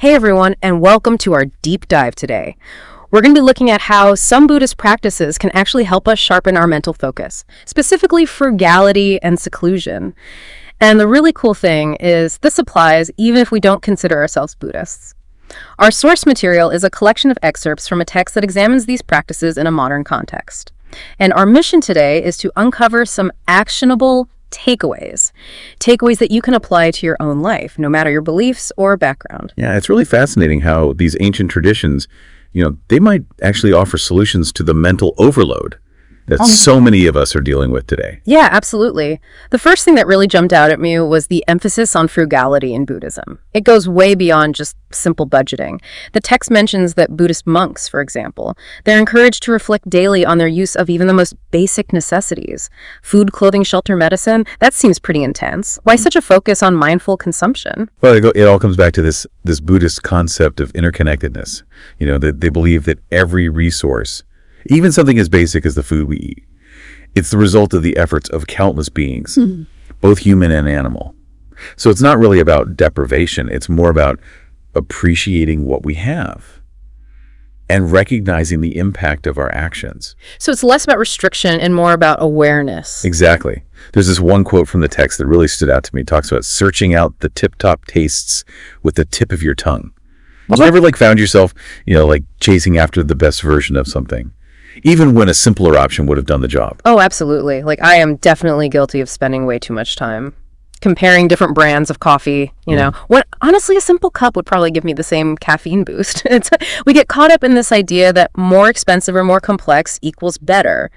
Hey everyone, and welcome to our deep dive today. We're going to be looking at how some Buddhist practices can actually help us sharpen our mental focus, specifically frugality and seclusion. And the really cool thing is this applies even if we don't consider ourselves Buddhists. Our source material is a collection of excerpts from a text that examines these practices in a modern context. And our mission today is to uncover some actionable takeaways that you can apply to your own life, no matter your beliefs or background. Yeah, it's really fascinating how these ancient traditions, they might actually offer solutions to the mental overload that so many of us are dealing with today. Yeah, absolutely. The first thing that really jumped out at me was the emphasis on frugality in Buddhism. It goes way beyond just simple budgeting. The text mentions that Buddhist monks, for example, they're encouraged to reflect daily on their use of even the most basic necessities. Food, clothing, shelter, medicine, that seems pretty intense. Why such a focus on mindful consumption? Well, it all comes back to this Buddhist concept of interconnectedness. That they believe that every resource, even something as basic as the food we eat, it's the result of the efforts of countless beings, both human and animal. So it's not really about deprivation. It's more about appreciating what we have and recognizing the impact of our actions. So it's less about restriction and more about awareness. Exactly. There's this one quote from the text that really stood out to me. It talks about searching out the tip-top tastes with the tip of your tongue. Have you ever found yourself, chasing after the best version of something, even when a simpler option would have done the job? Oh, absolutely. I am definitely guilty of spending way too much time comparing different brands of coffee, when honestly a simple cup would probably give me the same caffeine boost. We get caught up in this idea that more expensive or more complex equals better,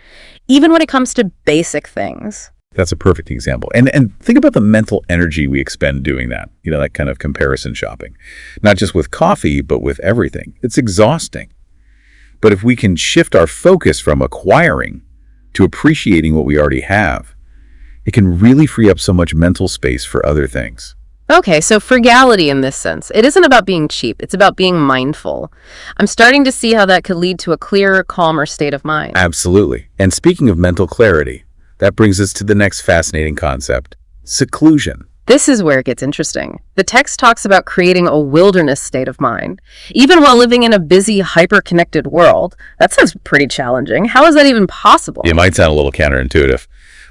even when it comes to basic things. That's a perfect example. And think about the mental energy we expend doing that, that kind of comparison shopping, not just with coffee, but with everything. It's exhausting. But if we can shift our focus from acquiring to appreciating what we already have, it can really free up so much mental space for other things. Okay, so frugality in this sense, it isn't about being cheap, it's about being mindful. I'm starting to see how that could lead to a clearer, calmer state of mind. Absolutely. And speaking of mental clarity, that brings us to the next fascinating concept, seclusion. This is where it gets interesting. The text talks about creating a wilderness state of mind. Even while living in a busy, hyper-connected world, that sounds pretty challenging. How is that even possible? It might sound a little counterintuitive,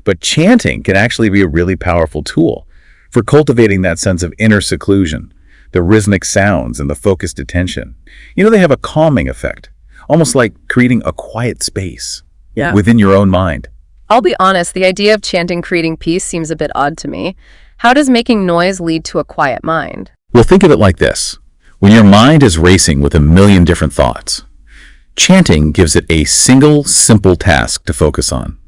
but chanting can actually be a really powerful tool for cultivating that sense of inner seclusion, the rhythmic sounds and the focused attention. They have a calming effect, almost like creating a quiet space within your own mind. I'll be honest, the idea of chanting creating peace seems a bit odd to me. How does making noise lead to a quiet mind? Well, think of it like this. When your mind is racing with a million different thoughts, chanting gives it a single, simple task to focus on.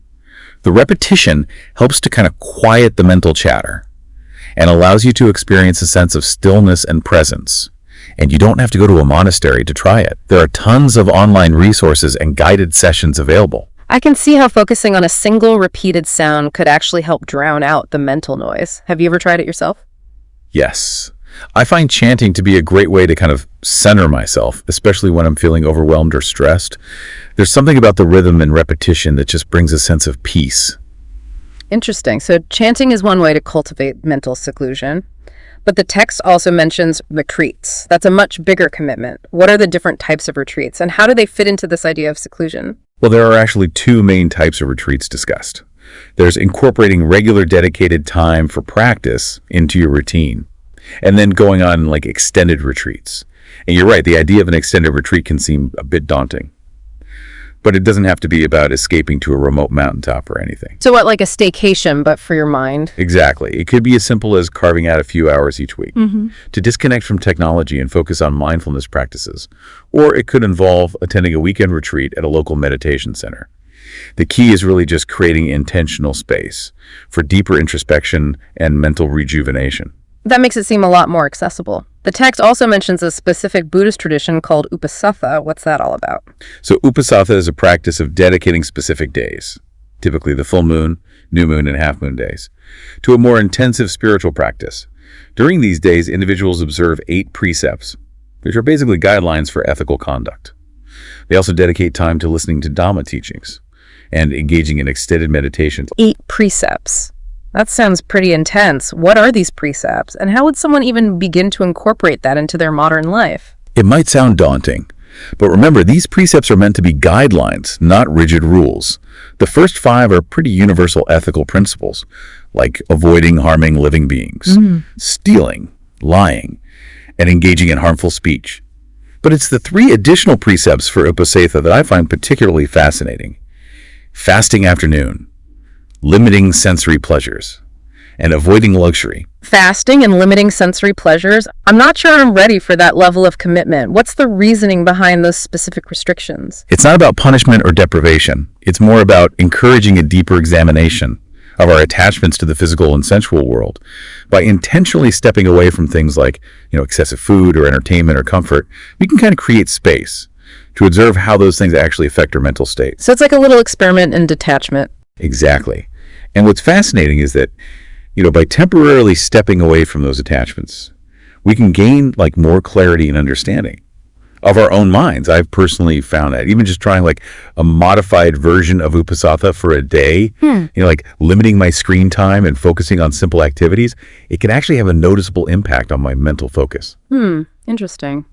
The repetition helps to kind of quiet the mental chatter and allows you to experience a sense of stillness and presence. And you don't have to go to a monastery to try it. There are tons of online resources and guided sessions available. I can see how focusing on a single repeated sound could actually help drown out the mental noise. Have you ever tried it yourself? Yes. I find chanting to be a great way to kind of center myself, especially when I'm feeling overwhelmed or stressed. There's something about the rhythm and repetition that just brings a sense of peace. Interesting. So chanting is one way to cultivate mental seclusion. But the text also mentions retreats. That's a much bigger commitment. What are the different types of retreats, and how do they fit into this idea of seclusion? Well, there are actually two main types of retreats discussed. There's incorporating regular dedicated time for practice into your routine, and then going on extended retreats. And you're right, the idea of an extended retreat can seem a bit daunting. But it doesn't have to be about escaping to a remote mountaintop or anything. So what, like a staycation, but for your mind? Exactly. It could be as simple as carving out a few hours each week to disconnect from technology and focus on mindfulness practices. Or it could involve attending a weekend retreat at a local meditation center. The key is really just creating intentional space for deeper introspection and mental rejuvenation. That makes it seem a lot more accessible. The text also mentions a specific Buddhist tradition called upasatha. What's that all about? So upasatha is a practice of dedicating specific days, typically the full moon, new moon, and half moon days, to a more intensive spiritual practice. During these days, individuals observe 8 precepts, which are basically guidelines for ethical conduct. They also dedicate time to listening to Dhamma teachings and engaging in extended meditation. 8 precepts. That sounds pretty intense. What are these precepts, and how would someone even begin to incorporate that into their modern life? It might sound daunting, but remember, these precepts are meant to be guidelines, not rigid rules. The first 5 are pretty universal ethical principles, like avoiding harming living beings, stealing, lying, and engaging in harmful speech. But it's the 3 additional precepts for 𝙀𝙖𝙖𝙞𝙀 that I find particularly fascinating. Fasting afternoon, limiting sensory pleasures, and avoiding luxury. Fasting and limiting sensory pleasures? I'm not sure I'm ready for that level of commitment. What's the reasoning behind those specific restrictions? It's not about punishment or deprivation. It's more about encouraging a deeper examination of our attachments to the physical and sensual world. By intentionally stepping away from things like, excessive food or entertainment or comfort, we can kind of create space to observe how those things actually affect our mental state. So it's like a little experiment in detachment. Exactly. And what's fascinating is that, by temporarily stepping away from those attachments, we can gain more clarity and understanding of our own minds. I've personally found that even just trying a modified version of 𝙀𝙖𝙖𝙀 for a day, limiting my screen time and focusing on simple activities, it can actually have a noticeable impact on my mental focus. Interesting.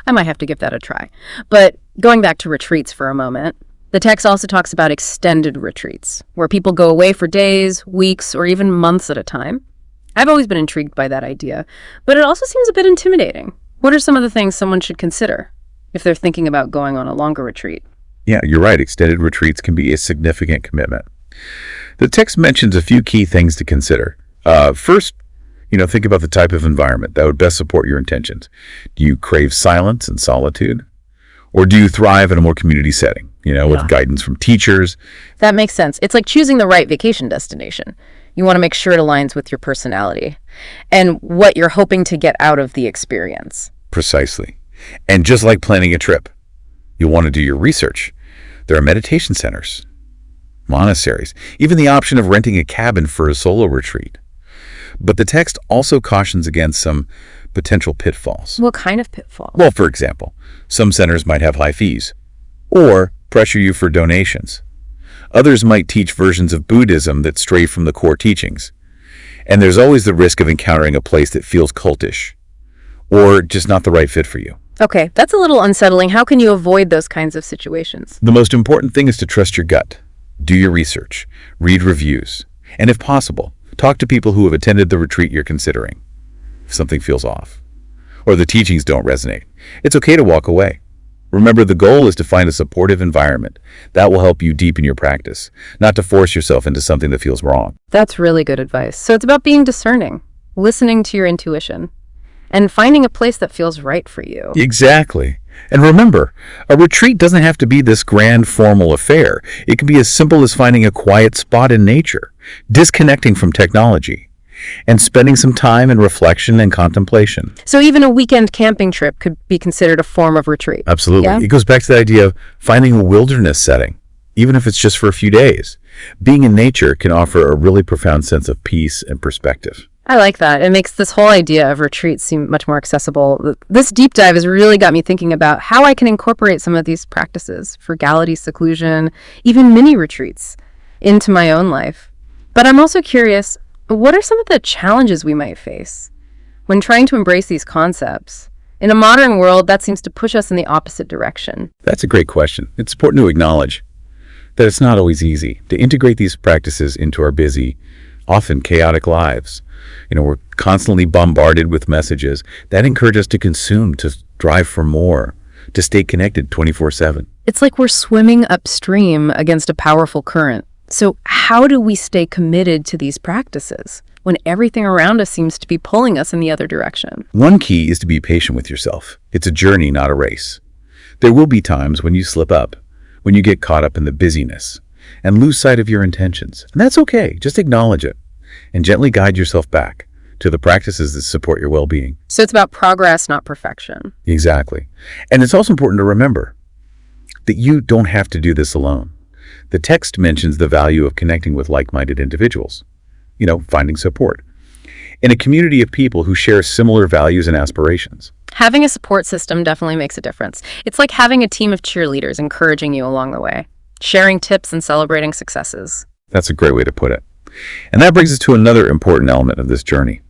I might have to give that a try. But going back to retreats for a moment, the text also talks about extended retreats, where people go away for days, weeks, or even months at a time. I've always been intrigued by that idea, but it also seems a bit intimidating. What are some of the things someone should consider if they're thinking about going on a longer retreat? Yeah, you're right. Extended retreats can be a significant commitment. The text mentions a few key things to consider. First, think about the type of environment that would best support your intentions. Do you crave silence and solitude? Or do you thrive in a more community setting, with guidance from teachers? That makes sense. It's like choosing the right vacation destination. You want to make sure it aligns with your personality and what you're hoping to get out of the experience. Precisely. And just like planning a trip, you'll want to do your research. There are meditation centers, monasteries, even the option of renting a cabin for a solo retreat. But the text also cautions against some potential pitfalls. What kind of pitfalls? Well, for example, some centers might have high fees or pressure you for donations. Others might teach versions of Buddhism that stray from the core teachings. And there's always the risk of encountering a place that feels cultish or just not the right fit for you. Okay, that's a little unsettling. How can you avoid those kinds of situations? The most important thing is to trust your gut. Do your research, read reviews, and if possible, talk to people who have attended the retreat you're considering. If something feels off, or the teachings don't resonate, it's okay to walk away. Remember, the goal is to find a supportive environment that will help you deepen your practice, not to force yourself into something that feels wrong. That's really good advice. So it's about being discerning, listening to your intuition, and finding a place that feels right for you. Exactly. And remember, a retreat doesn't have to be this grand formal affair. It can be as simple as finding a quiet spot in nature, disconnecting from technology, and spending some time in reflection and contemplation. So even a weekend camping trip could be considered a form of retreat. Absolutely. Yeah? It goes back to the idea of finding a wilderness setting, even if it's just for a few days. Being in nature can offer a really profound sense of peace and perspective. I like that. It makes this whole idea of retreats seem much more accessible. This deep dive has really got me thinking about how I can incorporate some of these practices, frugality, seclusion, even mini retreats, into my own life. But I'm also curious, what are some of the challenges we might face when trying to embrace these concepts? In a modern world, that seems to push us in the opposite direction. That's a great question. It's important to acknowledge that it's not always easy to integrate these practices into our busy, often chaotic lives. We're constantly bombarded with messages that encourage us to consume, to strive for more, to stay connected 24/7. It's like we're swimming upstream against a powerful current. So how do we stay committed to these practices when everything around us seems to be pulling us in the other direction? One key is to be patient with yourself. It's a journey, not a race. There will be times when you slip up, when you get caught up in the busyness and lose sight of your intentions. And that's okay. Just acknowledge it and gently guide yourself back to the practices that support your well-being. So it's about progress, not perfection. Exactly. And it's also important to remember that you don't have to do this alone. The text mentions the value of connecting with like-minded individuals, finding support in a community of people who share similar values and aspirations. Having a support system definitely makes a difference. It's like having a team of cheerleaders encouraging you along the way, sharing tips and celebrating successes. That's a great way to put it. And that brings us to another important element of this journey,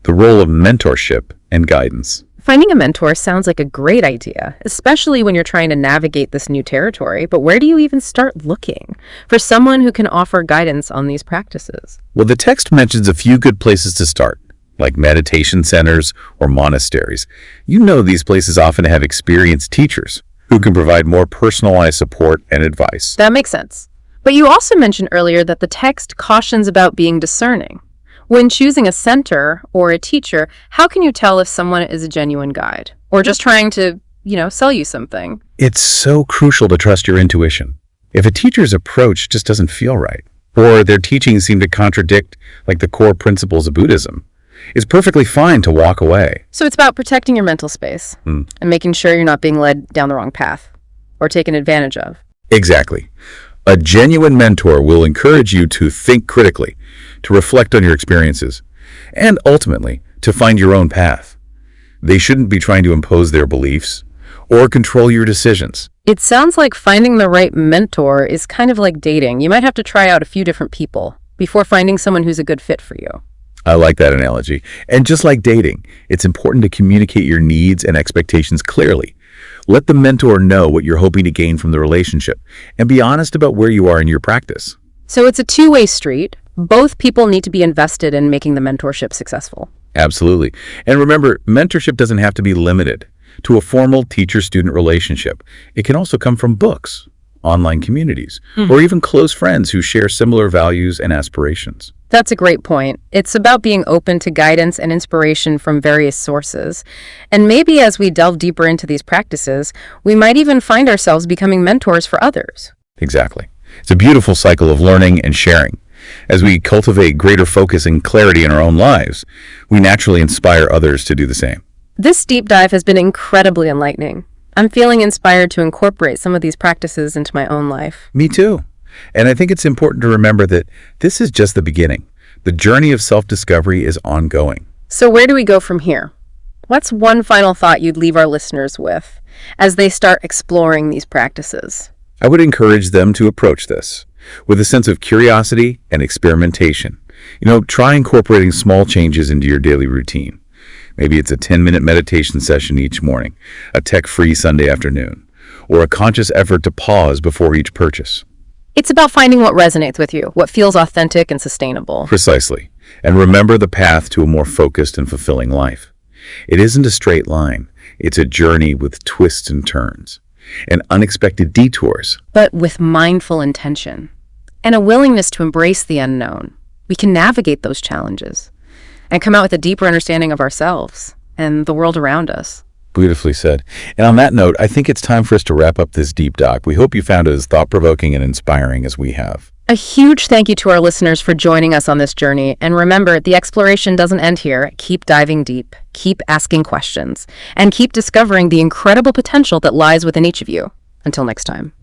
the role of mentorship and guidance. Finding a mentor sounds like a great idea, especially when you're trying to navigate this new territory, but where do you even start looking for someone who can offer guidance on these practices? Well, the text mentions a few good places to start, like meditation centers or monasteries. You know these places often have experienced teachers who can provide more personalized support and advice. That makes sense. But you also mentioned earlier that the text cautions about being discerning. When choosing a center or a teacher, how can you tell if someone is a genuine guide or just trying to, sell you something? It's so crucial to trust your intuition. If a teacher's approach just doesn't feel right, or their teachings seem to contradict the core principles of Buddhism, it's perfectly fine to walk away. So it's about protecting your mental space and making sure you're not being led down the wrong path or taken advantage of. Exactly. A genuine mentor will encourage you to think critically, to reflect on your experiences, and ultimately, to find your own path. They shouldn't be trying to impose their beliefs or control your decisions. It sounds like finding the right mentor is kind of like dating. You might have to try out a few different people before finding someone who's a good fit for you. I like that analogy. And just like dating, it's important to communicate your needs and expectations clearly. Let the mentor know what you're hoping to gain from the relationship, and be honest about where you are in your practice. So it's a two-way street. Both people need to be invested in making the mentorship successful. Absolutely. And remember, mentorship doesn't have to be limited to a formal teacher-student relationship. It can also come from books, online communities, or even close friends who share similar values and aspirations. That's a great point. It's about being open to guidance and inspiration from various sources. And maybe as we delve deeper into these practices, we might even find ourselves becoming mentors for others. Exactly. It's a beautiful cycle of learning and sharing. As we cultivate greater focus and clarity in our own lives, we naturally inspire others to do the same. This deep dive has been incredibly enlightening. I'm feeling inspired to incorporate some of these practices into my own life. Me too. And I think it's important to remember that this is just the beginning. The journey of self-discovery is ongoing. So where do we go from here? What's one final thought you'd leave our listeners with as they start exploring these practices? I would encourage them to approach this with a sense of curiosity and experimentation. Try incorporating small changes into your daily routine. Maybe it's a 10-minute meditation session each morning, a tech-free Sunday afternoon, or a conscious effort to pause before each purchase. It's about finding what resonates with you, what feels authentic and sustainable. Precisely. And remember the path to a more focused and fulfilling life. It isn't a straight line. It's a journey with twists and turns and unexpected detours. But with mindful intention and a willingness to embrace the unknown, we can navigate those challenges and come out with a deeper understanding of ourselves and the world around us. Beautifully said. And on that note, I think it's time for us to wrap up this deep dive. We hope you found it as thought-provoking and inspiring as we have. A huge thank you to our listeners for joining us on this journey. And remember, the exploration doesn't end here. Keep diving deep, keep asking questions, and keep discovering the incredible potential that lies within each of you. Until next time.